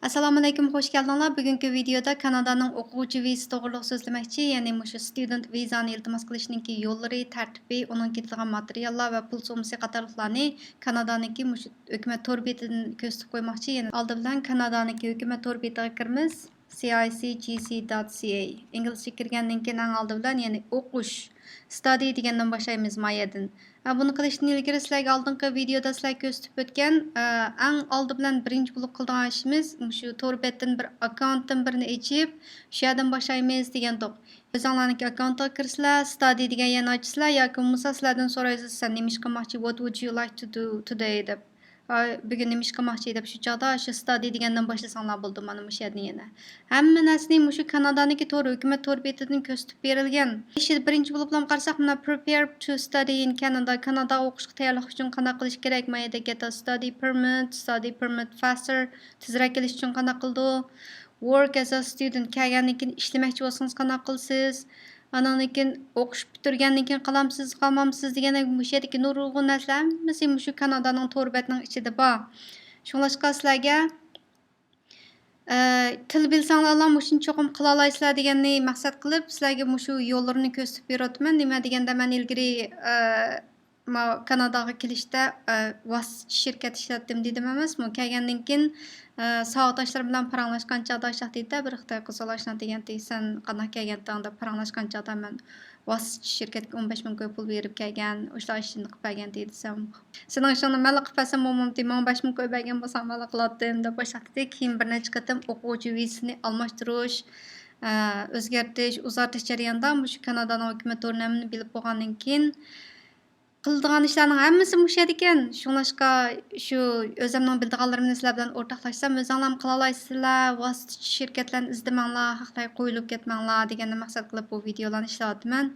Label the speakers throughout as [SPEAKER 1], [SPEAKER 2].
[SPEAKER 1] Assalomu alaykum, xush keldinglar. Bugungi videoda Kanadaning o'quvchi vizasi to'g'riliq so'zlamoqchi, ya'ni mushu student vizani iltimos qilishninki yo'llari, tartibi, uning ketilgan materiallar va pul summasi qatorliqlarni Kanadaniki mushu hukumat to'r betidan ko'rsatib qo'ymoqchi. Yana oldi bilan Kanadaniki hukumat to'r betiga kiramiz. cicgc.ca inglizcha kirgandan keyin oldi bilan ya'ni o'qish, study degandan boshlaymiz mayadan. Buni qilishdan ilgari sizlarga oldingi videoda sizlar ko'rsatib o'tgan eng oldi bilan birinchi bo'lib qilgan ishimiz shu to'r betdan bir akkauntdan birini ochib, shu yerdan boshlaymiz degandik. O'zinglarning akkauntga kirsizlar, study degan yana ochsizlar yoki bo'lmasa sizlardan so'raysiz, sen nima ish qilmoqchi, what would you like to do today deb. Bugun nima ish qilmoqchi deb shu chog'da shu study degandan boshlasanglar bo'ldi mana shu yerdan yana. Hamma narsani shu Kanadaniki to'r hukumat to'r betidan ko'rsatib berilgan. Birinchi bo'lib qarasak, mana prepare to study in Canada. Kanada o'qishga tayyorlik uchun qanday qilish kerak? Mayda get a study permit faster. Tezroq kelish uchun qanday qildi? Work as a student kelgandan keyin ishlamoqchi bo'lsangiz qanday qilasiz? Andan keyin o'qish bitirgandan keyin qilamsiz, qilmamsiz degandek bu yerdagi nurg'un narsalar hammasi shu Kanadaning to'r betining ichida bor. Shunglashqa sizlarga til bilsanglar mushuni cho'qim qila olasizlar deganni maqsad qilib sizlarga shu yo'llarini ko'rsatib beryapman. Nima deganda men ilgari Kanadaga kelishda vosita shirkat ishlatdim dedim emasmi? Kelgandan keyin savatdoshlar bilan paranglashgan chog'da deydi, bir Xitoy qizaloshlar deganda sen qanday kelgandingda paranglashgan chog'da men vosita shirkatga 15 ming pul berib kelgan, o'sha ishni qilib bergan deydi desam. Sening ishingni men qilib bersam momamti 15 ming bergan bo'lsam men qilardim deb boshlatdi. Keyin bir necha qatam o'quvchi vizasini almashtirish, o'zgartirish, uzartish jarayonida shu Kanadaning hukumat to'rnamini bilib bo'lgandan keyin qiladigan ishlarning hammasi shu yerda ekan. Shunglashqa shu o'zimning bildiganlarimni sizlar bilan o'rtoqlashsam, o'zinglar qila olasizlar, vosita shirkatlarni izlamanglar, haqlar qo'yilib ketmanglar deganni maqsad qilib bu videolarni ishlayapman.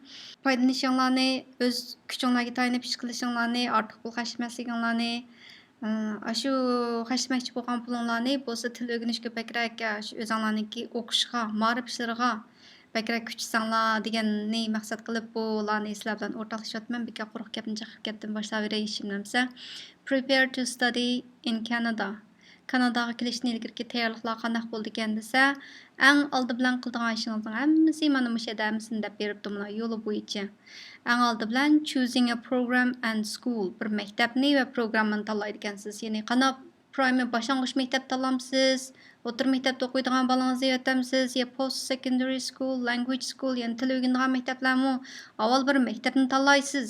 [SPEAKER 1] Foydalanishinglarni, o'z kuchinglarga tayanib ish qilishinglarni, ortiq pul xarjlamasliginglarni, shu xarjlamoqchi bo'lgan pulinglarni bo'lsa til o'rganishga ko'proq shu o'zinglarniki o'qishga, ma'rif ishlariga bakrak kuchsanglar deganni maqsad qilib bularni sizlar bilan o'rtoqlashyapman. Bekor quruq gapni chaqib ketdim, boshlayveray ishimnimsa. Prepare to study in Canada. Kanadaga kelishdan ilgari tayyorliklar qanday bo'ldi ekan desa, eng oldi bilan qiladigan ishingizning hammasi mana shu yerda hammasini deb beribdi mana yo'li bo'yicha. Eng oldi bilan choosing a program and school. Bir maktabni va programmani tanlaydi ekansiz. Ya'ni qanday primary boshlang'ich maktab tanlamsiz, o'rta maktabda o'qiydigan bolangizni yotamsiz, ya post secondary school, language school, ya'ni til o'rganadigan maktablarmi? Avval bir maktabni tanlaysiz.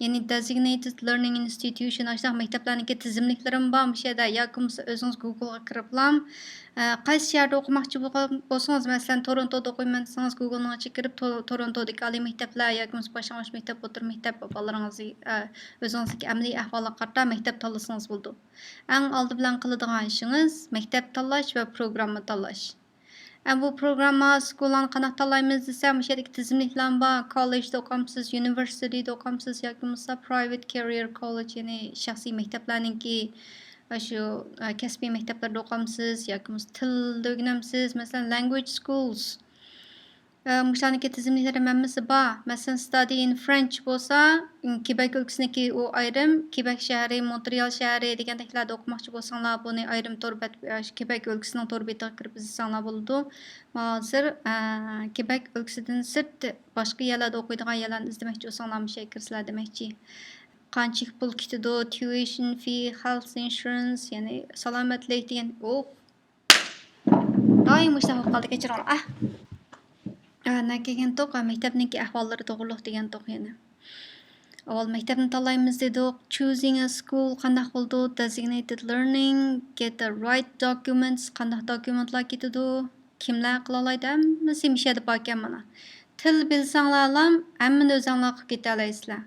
[SPEAKER 1] Ya'ni designated learning institution ashunday maktablarniki tizimliklarim bor shu yerda yoki o'zingiz Google'ga kiriblam qaysi shaharda o'qimoqchi bo'lsangiz, masalan Torontoda o'qiyman desangiz Google'ning ichiga kirib Torontodagi oliy maktablar yoki boshlang'ich maktab, o'rta maktab bolalaringizni o'zingizniki amaliy ahvolga qarab maktab tanlasangiz bo'ldi. Eng oldi bilan qiladigan ishingiz maktab tanlash va programma tanlash. Bu programma skolani qanaqa tanlaymiz desam, o'sha yerdagi tizimliklar bor. College'da o'qimsiz, university'da o'qimsiz yoki bo'lmasa private career college, ya'ni shaxsiy maktablarningki shu kasbiy maktablarda o'qimsiz yoki bo'lmasa tilda o'rganamsiz, masalan language schools. Mushlarniki tizimliklari hammasi bor. Masalan study in French bo'lsa, Quebec o'lkasiniki u ayrim, Quebec shahri, Montreal shahri degandeklarda o'qimoqchi bo'lsanglar, buni ayrim to'rbet Quebec o'lkasining to'rbetiga kirib izlasanglar bo'ladi. Hozir Quebec o'lkasidan sirt boshqa yerlarda o'qiydigan yerlarni izlamoqchi bo'lsanglar, shu yerga kirsizlar demoqchi. Qancha pul ketadi, tuition fee, health insurance, ya'ni salomatlik degan. Doim ishlab qoldi, kechiringlar. Kelgan to'q maktabniki ahvollari to'g'riliq degan to'q yana. Avval maktabni tanlaymiz dedik. Choosing a school qanday bo'ldi? Designated learning, get the right documents, qanday dokumentlar ketadi? Kimlar qila oladi? Hammasi shu yerda bor ekan mana. Til bilsanglar ham hammani o'zinglar qilib keta olasizlar.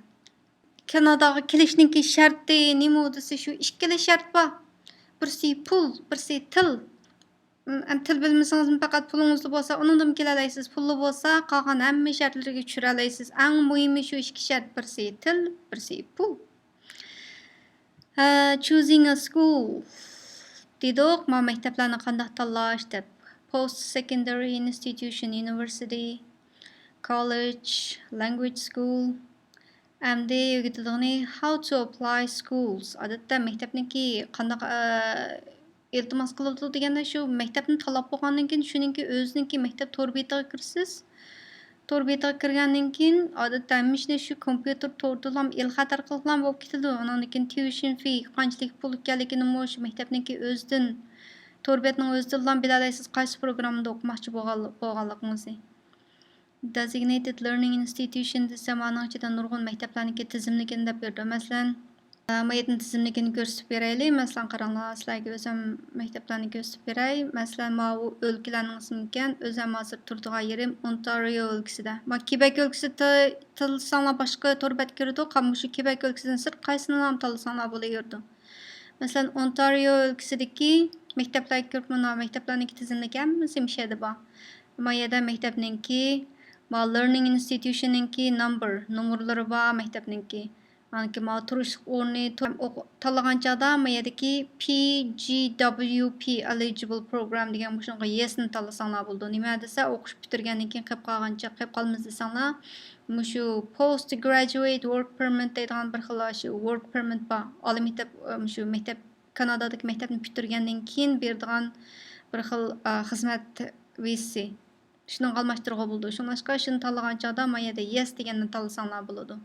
[SPEAKER 1] Kanadaga kelishniki sharti nima desa shu ikkala shart bor. Birsi pul, birsi til. Til bilmasangiz faqat pulingiz bo'lsa, undan kela olasiz. Pulli bo'lsa, qolgan hamma shartlarga tushira olasiz. Eng muhimi shu ikki shart, birsi til, birsi pul. Choosing a school. Dedik, maktablarni qanday tanlash deb. Post secondary institution, university, college, language school. Endi o'rgatadigan how to apply schools. Odatda maktabniki qanday iltimos qiladi deganda shu maktabni tanlab bo'lgandan keyin shuningki o'ziniki maktab tor betiga kirsiz. Tor betiga kirgandan keyin odatda hammishni shu kompyuter tordilam el xatar qilgan bo'lib ketadi. Undan keyin tuition fee qanchalik pul ekanligini shu maktabniki o'zidan tor betning o'zidan bilalaysiz qaysi programmada o'qimoqchi bo'lganligingizni. Designated learning institution desa ma'no ichida nurg'un maktablarniki tizimligini deb berdi. Masalan, mayetni tizimligini ko'rsatib beraylik. Masalan, qaranglar, sizlarga o'zim maktablarni ko'rsatib beray. Masalan, bu o'lkalarning ismi ekan. O'zim hozir turadigan yerim Ontario o'lkasida. Quebec o'lkasida tanlasanglar boshqa to'rbat ko'radi. Shu Quebec o'lkasidan sirt qaysini ham tanlasanglar bo'laverdi. Masalan, Ontario o'lkasidagi maktablarga ko'rib maktablarniki tizimligi hammasi mishadi bor. Bu yerda maktabniki learning institution'ninki nomerlari bor maktabniki. Manki turish o'rni tanlagan chog'da bu yerdagi PGWP eligible program degan shunga yesni tanlasanglar bo'ldi. Nima desa o'qish bitirgandan keyin qilib qolgancha qilib qolmiz desanglar, shu postgraduate work permit deydigan bir xil shu work permit bor. Oliy maktab shu maktab Kanadadagi maktabni bitirgandan keyin beradigan bir xil xizmat visi. Shuni almashtirib bo'ldi. Shunlashqa shuni tanlagan chog'da bu yerda yes deganni tanlasanglar bo'ladi.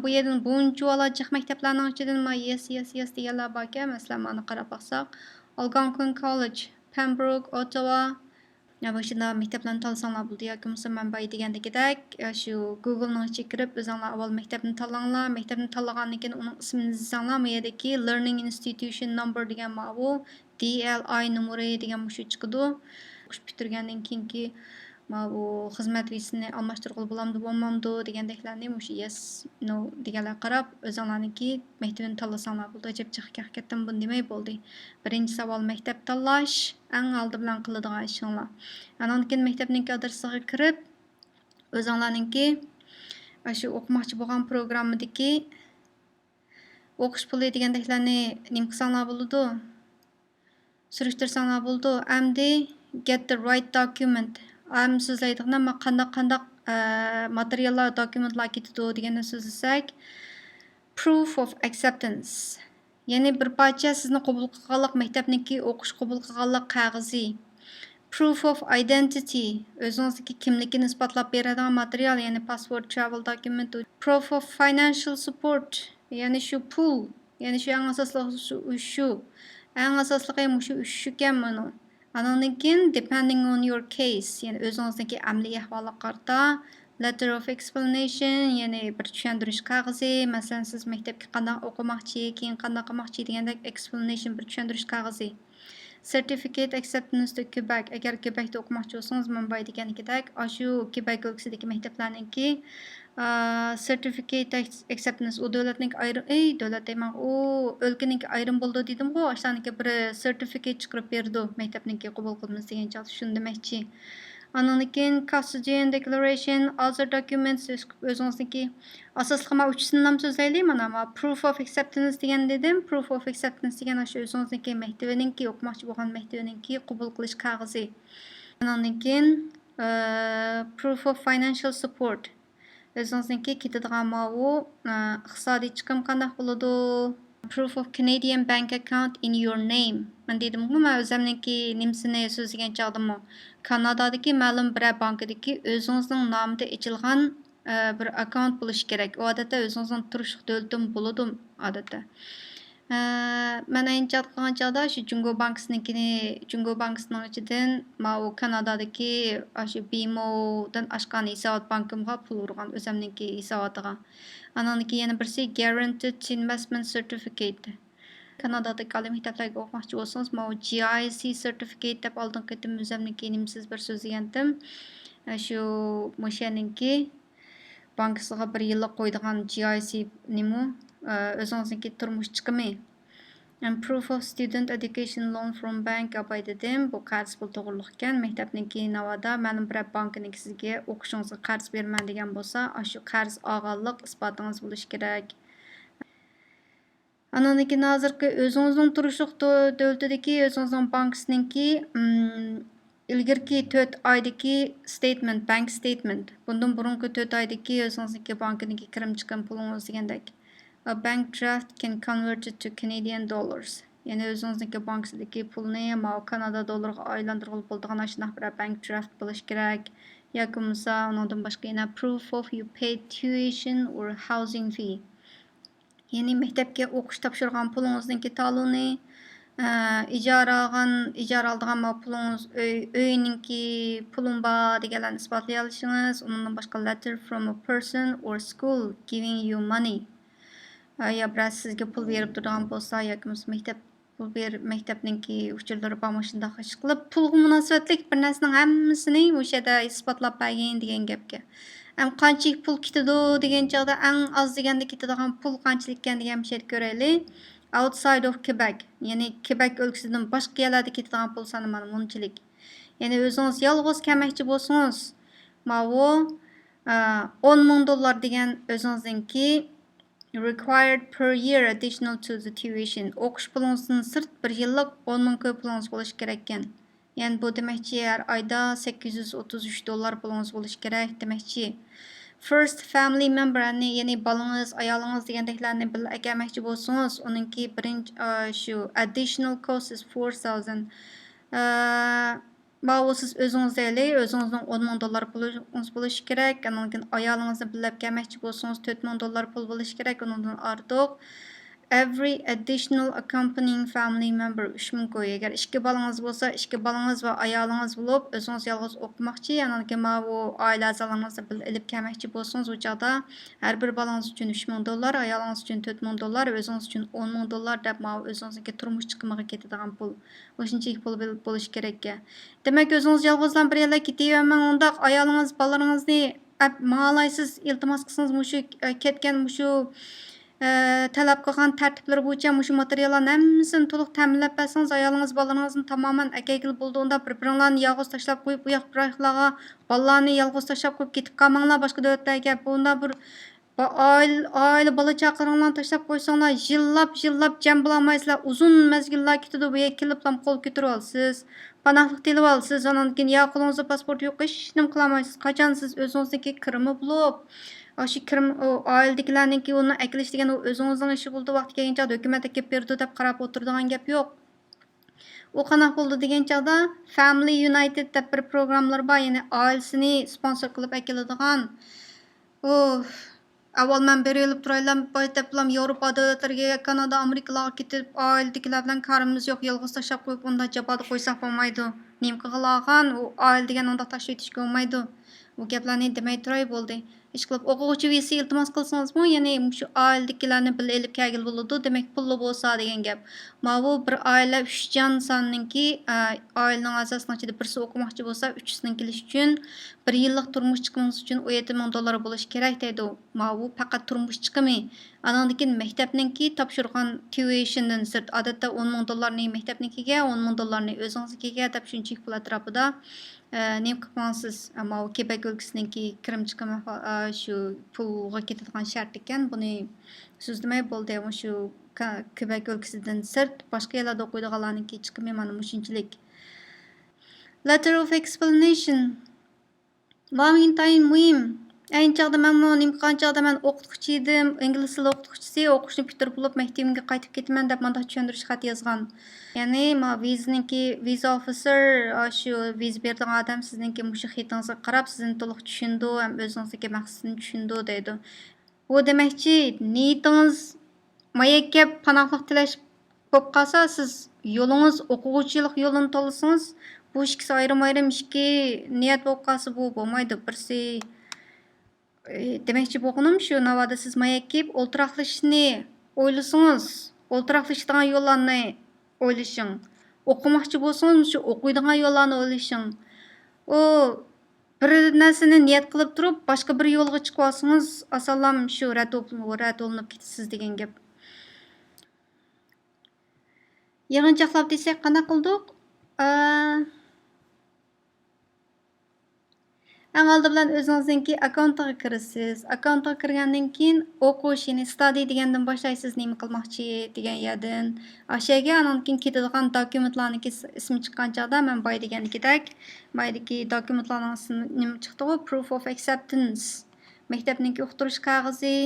[SPEAKER 1] Bu yerdan buncha olajaq maktablarning ichidan yes deganlar bor ekan. Masalan, mana qarab baqsaq, Algonquin College, Pembroke, Ottawa, bu shunday maktablarni tanlasanglar bo'ldi. Yoki bo'lmasa men boya degandagidek shu Google'ning ichiga kirib o'zinglar avval maktabni tanlanglar. Maktabni tanlagandan keyin uning ismini yozsanglar, bu yerdagi Learning Institution Number degan bu DLI nomeri degan shu chiqadi. O'qish bitirgandan keyinki bu xizmat visini almashtirib bo'lamdi bo'lmamdi degandeklarni shu yes no deganlar qarab o'zinglarniki maktabni tanlasanglar bo'ldi. Ajab hakikaten buni demay bo'ldi. Birinchi savol maktab tanlash eng oldi bilan qiladigan ishinglar. Andan keyin maktabniki adresiga kirib o'zinglarniki shu o'qimoqchi bo'lgan programmadagi o'qish puli degandeklarni nima qilsanglar bo'ladi? Surishtirsanglar bo'ladi. Endi get the right document. So'zlaydigan qandaq materiallar, dokumentlar ketadi deganni so'zlasak, proof of acceptance. Ya'ni bir parcha sizni qabul qilganlik maktabniki o'qish qabul qilganlik qog'ozi. Proof of identity, o'zingizniki kimligini isbotlab beradigan material, ya'ni passport, travel document. Proof of financial support, ya'ni shu pul, ya'ni shu eng asoslisi shu. Eng asoslisi shu ekan mana. Andan keyin depending on your case, ya'ni o'zingizniki amaliy ahvolga qarata letter of explanation, ya'ni bir tushuntirish qog'ozi, masalan siz maktabga qanday o'qimoqchi, keyin qanday qilmoqchi degandek explanation bir tushuntirish qog'ozi. Certificate acceptance to Quebec. Agar Quebecda o'qimoqchi bo'lsangiz, men boya deganigidek, shu Quebec o'lkasidagi maktablarniki certificate acceptance u davlatniki ayrim davlat deyman, u o'lkaniki ayrim bo'ldi dedim-ku, ashlaniki bir certificate chiqarib berdi maktabniki qabul qilamiz degan chog'da shuni demoqchi. Andan keyin custodian declaration, other documents o'zingizniki asosli men uchisini ham so'zlaylik. Mana proof of acceptance degan dedim. Proof of acceptance degan shu o'zingizniki maktabiniki o'qimoqchi bo'lgan maktabiniki qabul qilish qog'ozi. Andan keyin proof of financial support. O'zingizniki ketadigan bu iqtisodiy chiqim qanday bo'ladi? Proof of Canadian bank account in your name. Men dedim-ku, men o'zimniki nimsini so'zlagan chog'dimi? Kanadadagi ma'lum bir bankadagi o'zingizning nomida ochilgan bir account bo'lishi kerak. U odatda o'zingizning turish davlatim bo'ladi odatda. Men aytgan qilgan chog'da shu Jungo bankasining ichidan u Kanadadagi shu BMOdan oshgan hisobot bankimga pul urgan o'zimniki hisobotiga. Andan keyin yana birisi guaranteed investment certificate. Kanadadagi oliy maktablarga o'qimoqchi bo'lsangiz, GIC certificate deb oldin ketim o'zimniki nimsiz bir so'zlagandim. Shu o'shaniki bankasiga bir yillik qo'ydigan GIC nima? O'zingizniki turmush chiqimi. And proof of student education loan from bank apay dedim. Bu qarz pul to'g'riliq ekan. Maktabniki navada ma'lum bir bankiniki sizga o'qishingizga qarz berman degan bo'lsa, shu qarz olganlik isbotingiz bo'lishi kerak. Andan keyin hozirgi o'zingizning turishliq davlatidagi o'zingizning bankisiniki ilgirki 4 oydagi statement, bank statement. Bundan burungi 4 oydagi o'zingizniki bankiniki kirim chiqim pulingiz degandek. A bank draft can convert it to Canadian dollars. Yani özünüzdeki bankasındaki pulni Kanada dollarga aylandırılıp bolduğan aşınaq bir bank draft buluş gerek. Yoki bo'lmasa ondan başqa yana proof of you paid tuition or housing fee. Yani maktabga o'qish topshirgan pulingizningki taloni, ijara aldığan pulunuz, uyninki pulum bor deganlarni isbotlay olishingiz, undan boshqa letter from a person or school giving you money. Ya birаз sizga pul berib turadigan bo'lsa, yoki maktab pul berib maktabninki uchurlari bormi shundoq ish qilib, pulga munosabatlik bir narsaning hammasini o'sha yerda isbotlab bergin degan gapga. Qanchalik pul ketadi degan chog'da eng oz deganda ketadigan pul qanchalik ekan degan bir şeyni ko'raylik. Outside of Quebec, ya'ni Quebec o'lkasidan boshqa yerlarda ketadigan pul soni mana bunchalik. Ya'ni o'zingiz yolg'iz kelmoqchi bo'lsangiz, bu $10,000 degan o'zingizninki required per year additional to the tuition. O'qish pulingizdan sirt bir yillik 10,000 pulingiz bo'lishi kerak ekan. Yani bu demekçi her ayda $833 pulingiz bo'lishi kerak demekçi. First family member yani balınız, ayalınız degandeklarni birga kelmoqchi bo'lsangiz, uningki birinchi shu additional cost is 4,000. Siz o'zingiz deylik, o'zingizning $10,000 pulingiz bo'lishi kerak. Undan keyin ayolingizni birga kelmoqchi bo'lsangiz $4,000 pul bo'lishi kerak. Undan ortiq every additional accompanying family member 3,000 koy. Eğer iki balanız bolsa, iki balanız ve ayalınız bulup, özünüz yalğız okumakçı, yani ki bu aile azalarınızı bilip kelmekçi bolsanız, o çağda her bir balanız için $3,000, ayalınız için $4,000, özünüz için $10,000 dep özünüzdeki turmuş çıkımıga ketadigan pul. Oşunchalik pul bolish kerak. Demek özünüz yalğızdan bir yerga ketýärmen, onda ayalınız, balalarınızny mahalaysiz iltimas qilsangiz, mushu ketgan mushu talab qilgan tartiblar bo'yicha mushu materiallarni hammasini to'liq ta'minlab bersangiz, ayolingizning bolalaringizni tamoman akaygil bo'ldi. Unda bir-biringlarni yolg'iz tashlab qo'yib, bu yoq bir-yoqlarga bolalarni yolg'iz tashlab qo'yib ketib qolmanglar boshqa davlatlarga. Bunda bir oila bola chaqaringlarni tashlab qo'ysanglar, yillab jam bo'lolmaysizlar. Uzun mezgillar ketadi. Bu yerga kelib ham qo'l ko'tarib olasiz. Panohlik tilib olasiz. Ondan keyin yo qo'lingizda pasport yo'q, hech nima qila olmaysiz. Qachon siz o'zingizniki kirimi bo'lib Aşı kirim ailedekilerninki onu ekleş degan özünüzün işi buldu vaqti kelgan chaqda hökumat kelib berdi deb qarab o'tiradigan gap yo'q. O qanaq bo'ldi degan chaqda Family United deb bir programmalar bor, ya'ni oilasini sponsor qilib keladigan. Avval men bir yilib turaylam, baytaplam Yevropa davlatlariga, Kanada, Amerikalarga ketib, ailedekiler bilan karimiz yo'q, yolg'iz tashlab qo'yib, unda jabada qo'ysak bo'lmaydi. Nima qilgan, u oila degan unda tashlab etishga bo'lmaydi. Bu gaplarni demay turay bo'ldi. İş qilib o'quvchi visi iltimos qilsangizmi, ya'ni shu ailedagilarni birga elib kelgil bo'ladi, demak pulli bo'lsa degan gap. Bu bir oila 3 jon sonninki oilaning asosining ichida birisi o'qimoqchi bo'lsa, 3sinin kelish uchun 1 yillik turmush chiqimingiz uchun $17,000 bo'lishi kerak deydi. Bu faqat turmush chiqimi. Andan keyin maktabninki topshirgan tuitiondan sirt odatda $10,000 maktabnikiga, $10,000 o'zingiznikiga deb shunchalik pul atrofida nima qilsangiz, ammo Quebec o'lkasininki kirim chiqimi shu pulga ketadigan shart ekan. Buni so'zlamay bo'ldi. Shu Quebec o'lkasidan sirt boshqa yerlarda o'qiydiganlarniki chiqimi mana shunchalik. Letter of explanation. Bu intayin muhim. Ayni chog'da men nima qilgan chog'da men o'qituvchi edim, ingliz tili o'qituvchisi, o'qishni bitirib bo'lib maktabimga qaytib ketaman deb menda tushuntirish xat yozgan. Ya'ni viza officer shu viza beradigan odam sizningki mushu xatingizga qarab sizni to'liq tushundi, ham o'zingizdagi maqsadni tushundi deydi. Bu demakchi, niyatingiz mayakka panohlik tilash bo'lib qolsa, siz yo'lingiz o'quvchilik yo'lini tanlasangiz, bu ikkisi ayrim ikki niyat bo'lib qolsa bu bo'lmaydi. Birsi demekçi boğunum şu, navada siz mayak kiyip o'ltiraqlashni o'ylasangiz, o'ltiraqlashadigan yo'llarni o'ylashing. O'qimoqchi bo'lsangiz, shu o'qiydigan yo'llarni o'ylashing. O bir narsani niyat qilib turib, boshqa bir yo'lga chiqib olsangiz, asallam shu rad olinib ketasiz degan gap. Yig'inchoqlab desak, qanaqa qildik? Eng oldi bilan o'zingizning akkauntga kirasiz. Akkauntga kirgandan keyin o'qish, ya'ni study degandan boshlaysiz, nima qilmoqchi degan yerdan. O'shaga andan keyin ketadigan dokumentlarning ismi chiqqan chog'da men boy deganlikidek, boydagi dokumentlarning ismi nima chiqdi? Proof of acceptance. Maktabning uqtirish qog'ozi,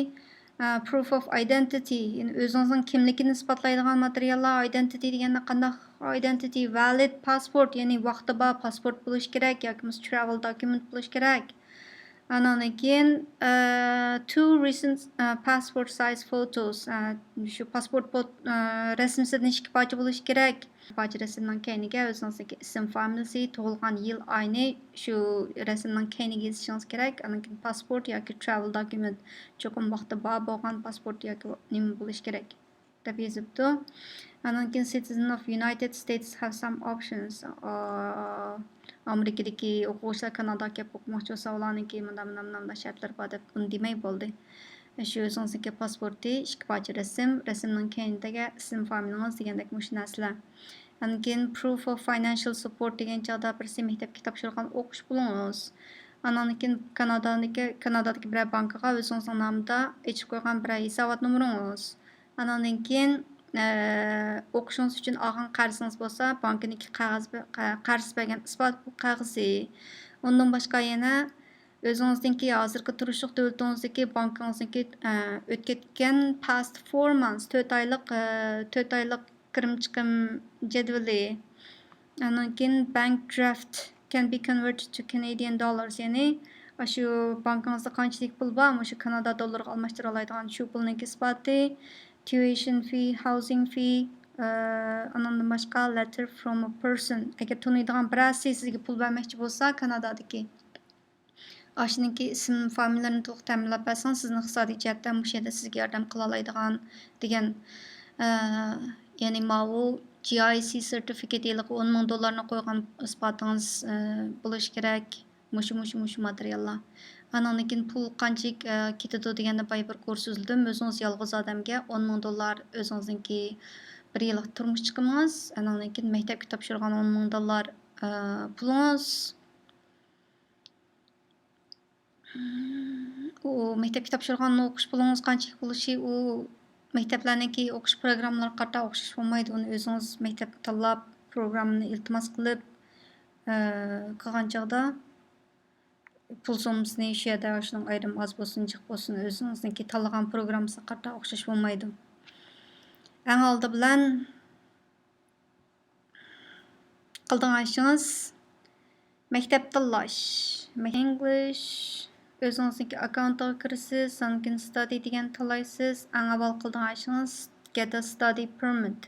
[SPEAKER 1] proof of identity, yani özünüzün kimligini isbatlaydigan materiallar, identity degende qandaq identity, valid passport, yani vaqti bor pasport bo'lishi kerak yoki travel document bo'lishi kerak. Andan keyin two recent passport size photos, shu pasport rasmsidan 2 parcha bo'lishi kerak. Parcha rasmdan keyiniga o'zingizniki ism, familiyasi, tug'ilgan yil, oyni shu rasmdan keyiniga yozishingiz kerak. Andan keyin pasport yoki travel document, cho'qim vaqti bor bo'lgan pasport yoki nima bo'lishi kerak deb yozibdi. Andan keyin citizen of United States have some options. Amerikadagi o'quvchilar Kanadaga kelib o'qimoqchi bo'lsa, ularniki mana shartlar bor deb buni demay bo'ldi. Shu o'zingizniki pasporti, 2 parcha rasm, rasmdan keyinidagi ism, familiyangiz degandek mushu narsalar. Andan keyin proof of financial support degan chog'da birisi maktabga topshirgan o'qish pulingiz. Andan keyin Kanadadagi biror bankaga o'zingizning nomida ochib qo'ygan biror hisobot nomeringiz. Andan keyin o'qishingiz uchun olgan qarzingiz bo'lsa, bankiniki qarz bergan isbot qog'ozi. Undan boshqa yana o'zingizniki hozirgi turishliq davlatingizdagi bankingizniki o'tkazgan past 4 months, 4 oylik kirim chiqim jadvali. Andan keyin bank draft can be converted to Canadian dollars, yani shu bankingizda qanchalik pul bor, shu Kanada dollariga almashtira oladigan shu pulning isboti, tuition fee, housing fee, andan boshqa letter from a person. Agar taniydigan birasi sizga pul bermoqchi bo'lsa, Kanadadagi Aşınınki isim, familiyalarini to'liq ta'minlab bersangiz, sizni iqtisodiy jihatdan bu yerda sizga yordam qila oladigan degan, ya'ni mau GIC certificate yiliga 10 ming dollarni qo'ygan isbotingiz bo'lishi kerak. Mushu materiallar. Andan keyin pul qanchalik ketadi deganda boya bir ko'rsatdim. O'zingiz yolg'iz odamga 10 ming dollar o'zingizniki bir yillik turmush chiqimingiz. Andan keyin maktabga topshirgan 10 ming dollar pulingiz. U maktabga topshirgan o'qish pulingiz qanchalik bo'lishi, u maktablarniki o'qish programmalariga qarata o'xshash bo'lmaydi. Uni o'zingiz maktab tanlab, programmani iltimos qilib qilgan chog'da pul summasini shu yerda shuning ayrim oz bo'lsin, jiq bo'lsin, o'zingizniki tanlagan programmasiga qarata o'xshash bo'lmaydi. Eng oldi bilan qildigan ishingiz maktab tanlash, English, o'zingizniki akkauntga kirasiz, Sunken Study degan tanlaysiz. Eng avval qildigan ishingiz get a study permit.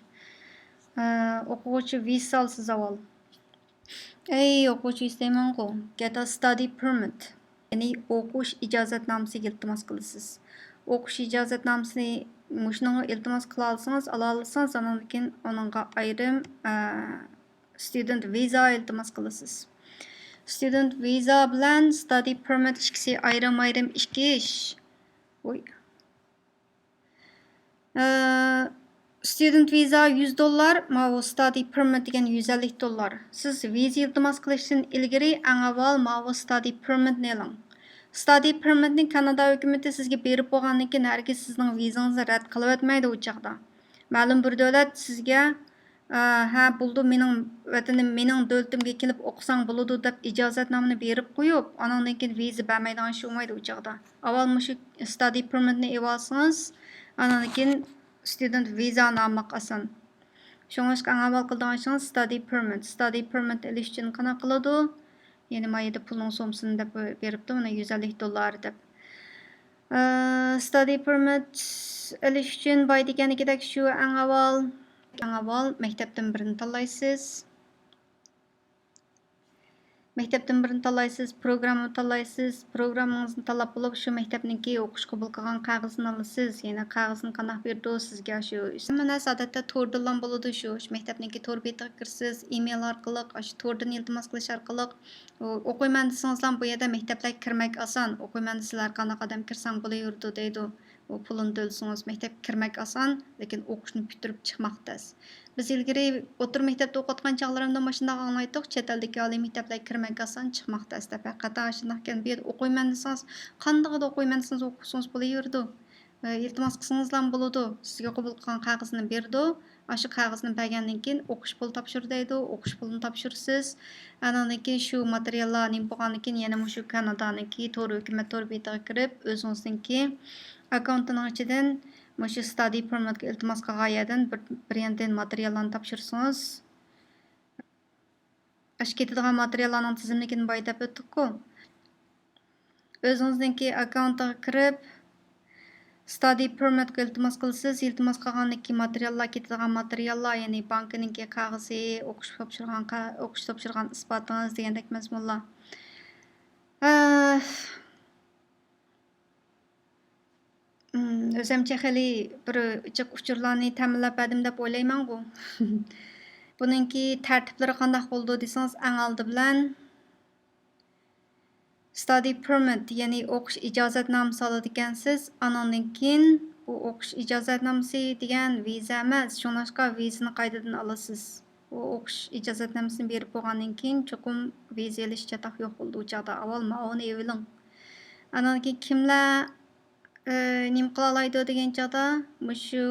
[SPEAKER 1] O'quvchi viza olsiz avval. O'quvchi istayman-ku. Get a study permit. Ya'ni o'qish ijozatnomasiga iltimos qilasiz. O'qish ijozatnomasini mushunga iltimos qila olsangiz, ola olsangiz, undan keyin uningga ayrim student visa iltimos qilasiz. Student visa bilan study permit ikkisi ayrim ikki ish. Student visa 100 dollar, mau study permit degan 150 dollar. Siz viza iltimos qilishdan ilgari eng avval mau study permitni oling. Study permitni Kanada hukumati sizga berib bo'lgandan keyin hargiz sizning vizangizni rad qilib o'tmaydi u chaqda. Ma'lum bir davlat sizga ha bo'ldi, mening vatanim, mening davlatimga kelib o'qisang bo'ladi deb ijozatnomani berib qo'yib, undan keyin viza bermaydigan ish bo'lmaydi u chaqda. Avval mushu study permitni olsangiz, undan keyin student visa nomli qilsin. Shunga eng avval qildigan ishingiz study permit. Study permit olish uchun qana qiladi? Ya'ni mayda pulning so'msini deb beribdi, uni 150 dollar deb. Study permit olish uchun boy deganidek shu eng avval maktabdan birini tanlaysiz. Maktabdan birini tanlaysiz, programma tanlaysiz. Programmangizni tanlab bo'lib, shu maktabniki o'qish qabul qilgan qog'ozni olasiz. Ya'ni qog'ozni qanday berdi sizga shu. Mana odatda to'rdan bo'ladi shu. Maktabniki to'r betiga kirsiz, email orqali, shu to'rdan iltimos qilish orqali o'qiyman desangiz ham bu yerda maktablarga kirmak oson. O'qiyman sizlar qanaqa odam kirsang bo'laverdi deydi. O pulini to'lsangiz maktabga kirmak oson, lekin o'qishni bitirib chiqmoq tez. Biz ilgari o'tir maktabda o'qitgan chog'larimda mashunday anglaydik, chet eldagi oliy maktablarga kirmak oson, chiqmoq tez deb. Haqiqatan shunday ekan, bu yerda o'qiyman desangiz, qandaydir o'qiyman desangiz o'qisangiz bo'laverdi. Iltimos qilsangiz ham bo'ladi. Sizga qabul qilgan qog'ozni berdi. Shu qog'ozni bergandan keyin o'qish puli topshir deydi. O'qish pulini topshirsiz. Andan keyin shu materiallarni bo'lgandan keyin yana shu Kanadaniki to'g'ri hukumat to'g'ri betiga kirib, o'zingizniki Akkauntning ichidan shu study permitga iltimos qilgan yerdan bir yandan materiallarni topshirsangiz, ketadigan materiallarning tizimligini boyitib o'tdik-ku. O'zingizningki akkauntga kirib, study permitga iltimos qilsiz, iltimos qilgandagi materiallar ketadigan materiallar, ya'ni bankininki qog'ozi, o'qish topshirgan isbotingiz degandek mazmunlar. O'zimcha xili bir jiq uchurlarni ta'minlab berdim deb o'ylayman-ku. Buningki tartiblari qanday bo'ldi desangiz, eng oldi bilan study permit, ya'ni o'qish ijozatnomasi oladi ekansiz. Anandan keyin bu o'qish ijozatnomasi degan viza emas, shuningdek vizani qaytadan olasiz. Bu o'qish ijozatnomasini berib bo'lgandan keyin cho'qim viza olish chatoq yo'q bo'ldi u chog'da. Avval ma'uni eviling. Anandan keyin kimlar nima qila oladi degan chog'da shu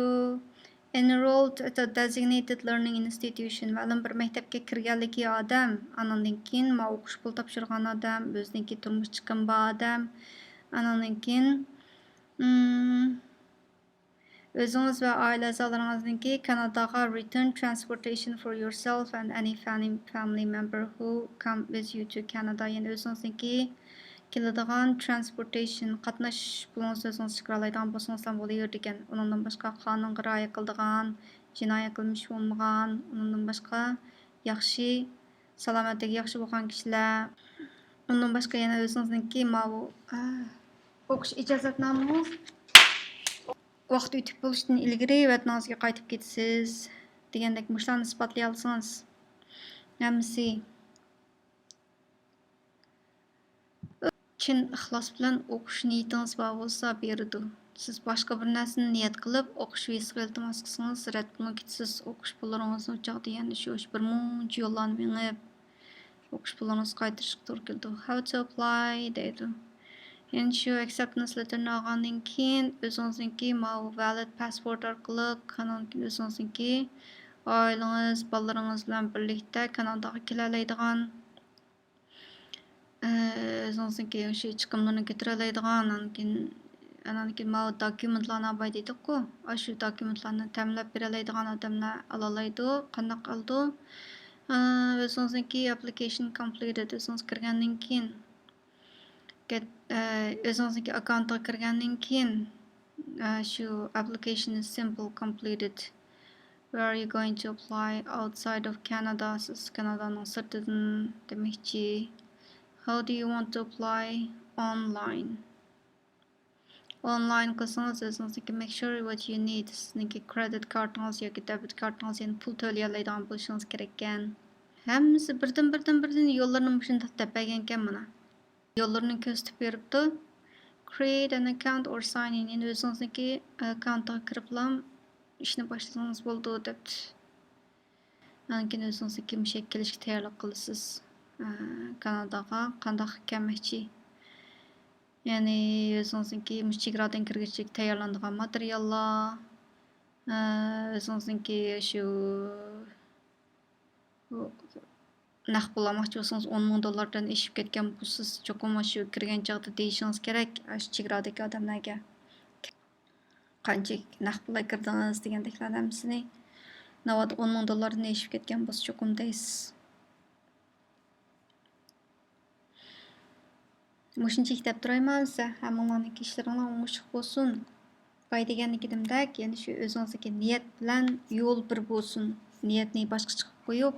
[SPEAKER 1] enrolled at a designated learning institution ma'lum bir maktabga kirganligi odam, anandan keyin o'qish pul topshirgan odam, o'ziniki turmush chiqim bor odam, anandan keyin o'zingiz va oila a'zolaringizniki Kanadaga return transportation for yourself and any family member who come with you to Canada. Yani o'zingizniki keladigan transportation qatnash pulingiz o'zingiz chiqaralaydigan bo'lsangiz ham bo'laver degan. Undan boshqa qonunga rioya qiladigan, jinoyat qilmish bo'lmagan, undan boshqa yaxshi salomatligi yaxshi bo'lgan kishilar. Undan boshqa yana o'zingizniki o'qish ijozatnomangiz vaqt o'tib bo'lishidan ilgari vataningizga qaytib ketasiz degandek mushlarni isbotlay olsangiz, hammasi chin ixlos bilan o'qish niyatingiz bor bo'lsa beradi. Siz boshqa bir narsani niyat qilib o'qish vizasiga iltimos qilsangiz, rad bilan ketasiz. O'qish pullaringizni o'chog'da yana shu bir muncha yo'llarni mengib o'qish pullaringizni qaytarishga to'g'ri keldi. How to apply deydi. Endi shu acceptance letterni olgandan keyin o'zingizniki valid passport orqali o'zingizniki oilangiz, bolalaringiz bilan birlikda Kanadaga kela oladigan o'zingizniki shu chiqimlarni ko'tara oladigan, andan keyin dokumentlarni olib deydi-ku. Shu dokumentlarni ta'minlab bera oladigan odamlar ola oladi. Qanday qildi? O'zingizniki application completed o'zingiz kirgandan keyin o'zingizniki akkauntga kirgandan keyin shu application is simple completed. Where are you going to apply outside of Canada? Siz Kanadaning sirtidan demakchi. How do you want to apply online? Online qilsangiz o'zingizniki make sure what you need. Sizniki credit kartingiz yoki debit kartingiz yani pul to'lay oladigan bo'lishingiz kerak ekan. Hammasi birdan yo'llarni shunday deb bergan ekan mana. Yo'llarni ko'rsatib beribdi. Create an account or sign in. Yani o'zingizniki akkauntga kirib ham ishni boshlasangiz bo'ldi debdi. Keyin o'zingizniki mushak kelishga tayyorlik qilasiz. Kanadaga qanday kelmoqchi. Yani o'zingizniki chegaradan kirgich tayyorlanadigan materiallar, o'zingizniki shu naqd pul olmoqchi bo'lsangiz $10,000 eshib ketgan pulsiz cho'qim shu kirgan chog'da deyishingiz kerak shu chegaradagi odamlarga. Qancha naqd pul kirdingiz degandeklar hammasini. Navot $10,000 eshib ketgan bo'lsa cho'qim deysiz. Mushunchalik deb turayman siz hammalarning ishlaringiz mushuk bo'lsin. Bay deganligimdek, ya'ni shu o'zingizdagi niyat bilan yo'l bir bo'lsin. Niyatni boshqacha qilib qo'yib,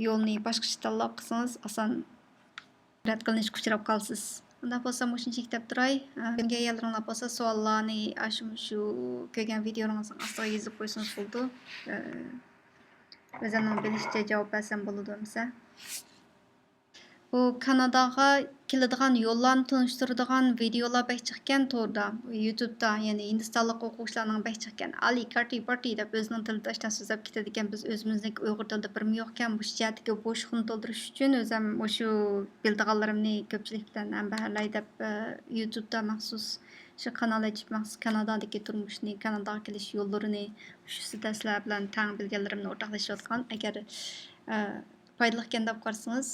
[SPEAKER 1] yo'lni boshqacha tanlab qilsangiz, oson rad qilinishga uchrab qolasiz. Unda bo'lsa mushunchalik deb turay. Kimga ayollar bo'lsa savollarni shu ko'rgan videolaringizning ostiga yozib qo'ysangiz bo'ldi. O'zimning bilishcha javob bersam bo'ladi bo'lsa. Bu Kanadaga keladigan yo'llarni tanishtiradigan videolar bek chiqqan to'rda, YouTube'da, ya'ni hindistonlik o'quvchilarning bek chiqqan Ali Karti Party deb o'zining tilida ashdan so'zlab ketadi ekan. Biz o'zimizning Uyg'ur tilida birim yo'q ekan, bu jihatga bo'shliqni to'ldirish uchun o'zim shu bildiganlarimni ko'pchilik bilan ambarlay deb YouTube'da maxsus shu kanal ochib maxsus Kanadadagi turmushni, Kanadaga kelish yo'llarini shu sizlar bilan tang bilganlarimni o'rtoqlashayotgan. Agar foydali ekan deb qarsangiz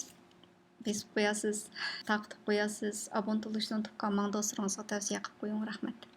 [SPEAKER 1] بېسىپ قوياسىز، تارقىتىپ قوياسىز. ئابوننت بولۇشنى ئۇنتۇپ قالماڭ، دوستلىرىڭىزغا تەۋسىيە قىلىپ قويۇڭ. رەھمەت.